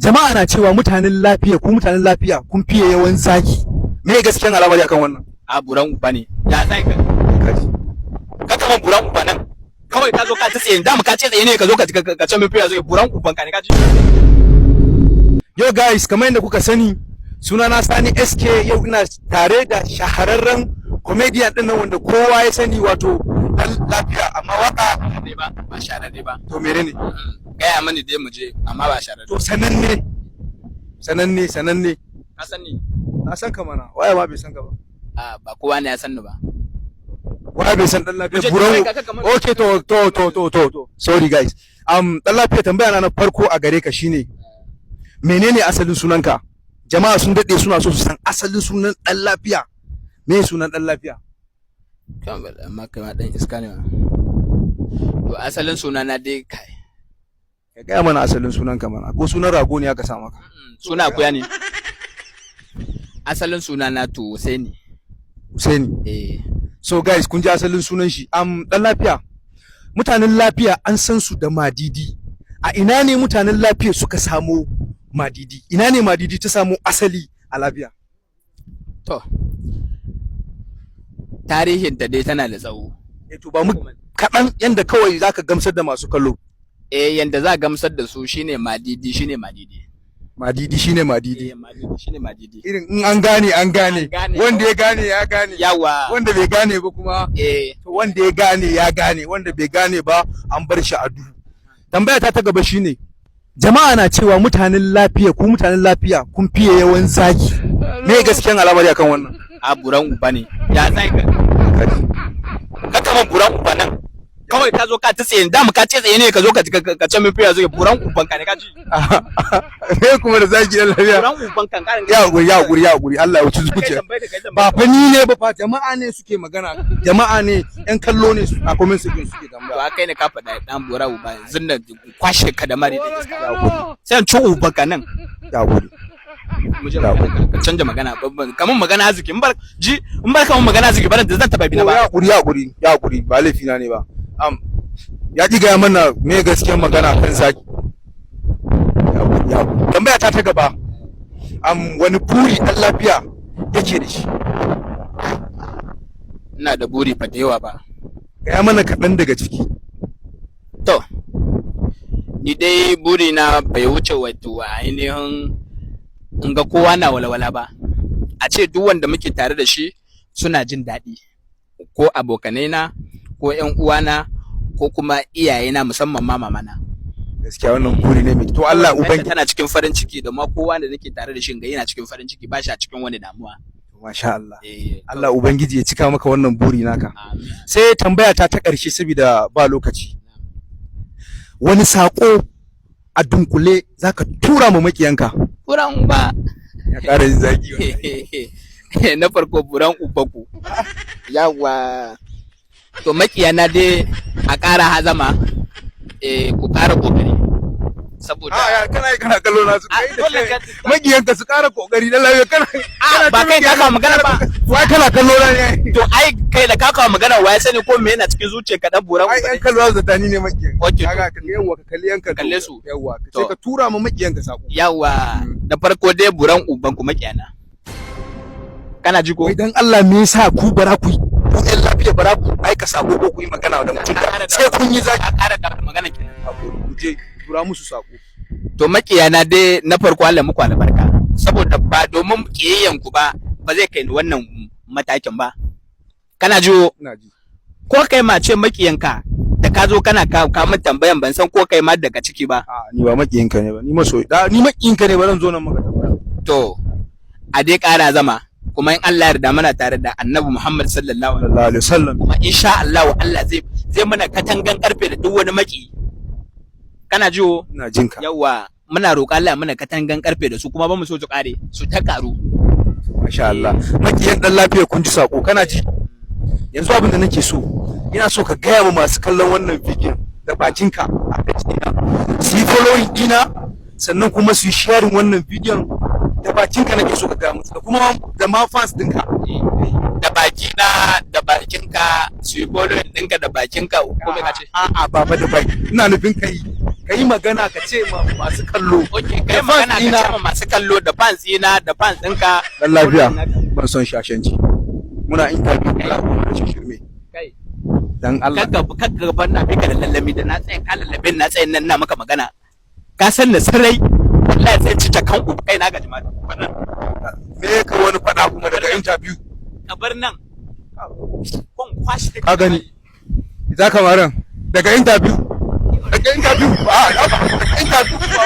Jama'a na cewa mutanen lafiya kun fiye yawan zaki. Me gaskiyan al'amari akan wannan? A buran uba ne. Ya sai ka. Ka kama buran uba nan. Kawai ka zo ka tsaye da mu ka ce tsaye ne ka zo ka ce min fiya zo buran uban ka ne ka ji. Yo guys, kamar yadda kuka sani, sunana Sani SK, yau ina tare da shahararren comedian din nan wanda kowa ya sani, wato dan lafiya, amma waka ne ba shahararre ba. to menene? Gaya mani dai mu je amma ba shahararre. To sananne. Ka sani? Na san ka mana, waye ma bai san ka ba? Ba kowa ne ya san ni ba. Waye bai san dan lafiya buran? Okay, to. Sorry guys. Dan lafiya, tambaya na farko a gare ka shine menene asalin sunanka? Jama'a sun dade suna so su san asalin sunan dan lafiya. Me sunan dan lafiya? Amma kai ma dan iska ne ma. To asalin sunana dai kai. Ka gaya mana asalin sunanka mana, ko sunan rago ne aka sa maka? Suna akuya ne. Asalin sunana to Husaini. Husaini. So guys, kun ji asalin sunan shi. Dan lafiya. Mutanen lafiya an san su da madidi. A ina ne mutanen lafiya suka samu madidi? Ina ne madidi ta samu asali a lafiya? To. Tarihin ta dai tana da tsawo. To ba mu kaɗan yanda kawai zaka gamsar da masu kallo. Yanda za gamsar da su shine madidi. Madidi shine madidi. Madidi shine madidi. Irin in an gane wanda ya gane ya gane. Yawa. Wanda bai gane ba kuma to wanda ya gane ya gane, wanda bai gane ba an bar shi a duhu. Tambaya ta gaba shine, jama'a na cewa mutanen lafiya kun fiye yawan zaki. Me gaskiyan al'amari akan wannan? A buran uba ne. Ya sai ka. Ka kama buran uba nan. Kawai ka zo ka tsaye da mu ka ce tsaye ne ka zo ka ce min fiya zo buran uban ka ne ka ji. Me kuma da zaki dan lafiya? Buran uban kan karin. Ya guri Allah ya wuce zuciya. Ba fa ni ne ba fa, jama'a ne suke magana. Jama'a ne yan kallo ne a comment section suke tambaya. To kai ne ka faɗa dan buran uba yanzu da kwashe ka da mari da iska. Ya guri. Sai an ci uban ka nan. Ya guri. Mu je ka canja magana, kaman magana arziki in bar kaman magana arziki baran da zan taba bi na ba. Ya guri ba laifi na ne ba. Ya ji gaya mana me gaskiyar magana kan zaki. Tambaya ta gaba, wani buri dan lafiya yake da shi? Ina da buri fa da yawa ba. Gaya mana kaɗan daga ciki. To, ni dai buri na bai wuce wato ainihin in ga kowa na walwala ba. A ce duk wanda muke tare da shi suna jin daɗi, ko abokanai na, ko ƴan uwana, ko kuma iyayena, musamman ma mamana. Gaskiya wannan buri ne mai to Allah ubangiji tana cikin farin ciki, da ma kowa da nake tare da shi ga yana cikin farin ciki, ba shi a cikin wani damuwa. Masha Allah. Allah ubangiji ya cika maka wannan buri naka. Sai tambaya ta ƙarshe saboda ba lokaci. Wani sako a dunkule zaka tura mu makiyanka? Buran uba. Ya ƙara yin zaki. Na farko buran ubaku. Yawa. To makiyana dai a ƙara hazama, ku ƙara ƙoƙari. Saboda kana kallo na su kai da magiyanka su ƙara ƙoƙari dan lafiya kana ba kai ka kawo magana ba. Wai kana kallo na ne? To ai kai da ka kawo magana wai sani ko me yana cikin zuciyarka dan buran. Ai yan kallo za ta ni ne magiyan. Okay. Kaga ka yawa ka kalli yanka. Kalle su. Yawa sai ka tura mu magiyanka sako. Yawa. Da farko dai buran uban ku makiyana. Kana ji ko? Wai dan Allah me yasa ku bara ku ku yan lafiya bara ku aika sako ko ku yi magana da mutum sai kun yi zaki. A ƙara da magana kenan. Ku je tura musu sako. To makiyana dai na farko Allah muku albarka, saboda ba domin kiyayyan ku ba zai kai ni wannan matakin ba. Kana ji? Ina ji. Ko kai ma ce makiyanka da ka zo kana ka min tambayan ban san ko kai ma daga ciki ba. Ni ba makiyinka ne ba, ni masoyi ni makiyinka ne ba, zan zo nan maka tambaya. To a dai ƙara zama, kuma in Allah ya yarda muna tare da Annabi Muhammad sallallahu alaihi wasallam, kuma insha Allah zai mana katangan karfe da duk wani maki. Kana jiwo? Ina jin ka. Yawa, muna roƙa Allah muna katangan karfe da su, kuma ba mu so su ƙare, su ta ƙaru. Masha Allah. Makiyan dan lafiya kun ji sako, kana ji? Yanzu abin da nake so, ina so ka gaya wa masu kallon wannan bidiyon da bakinka a page ɗina, su yi following ɗina, sannan kuma su yi sharing wannan bidiyon da bakinka. Nake so ka gaya musu, da kuma da ma fans ɗinka. Da bakina da bakinka su yi following ɗinka da bakinka, ko me ka ce? A'a baba, da baki ina nufin kai ka yi magana ka ce ma masu kallo. Okay, kai magana ka ce ma masu kallo da fans ina da fans ɗinka. Dan lafiya ban son shashanci. Muna interview kala kuma da shirme. Kai. Dan Allah. Kakka ban na fika da lallami da na tsaye ka lallabin na tsayin nan na maka magana. Ka san da sarai wallahi sai ci ta kan uku kai na gaji ma. Me ka wani faɗa kuma daga interview? Ka bar nan. Kun kwashi da Ka gani. Za ka maran daga interview. Daga interview ba interview ba.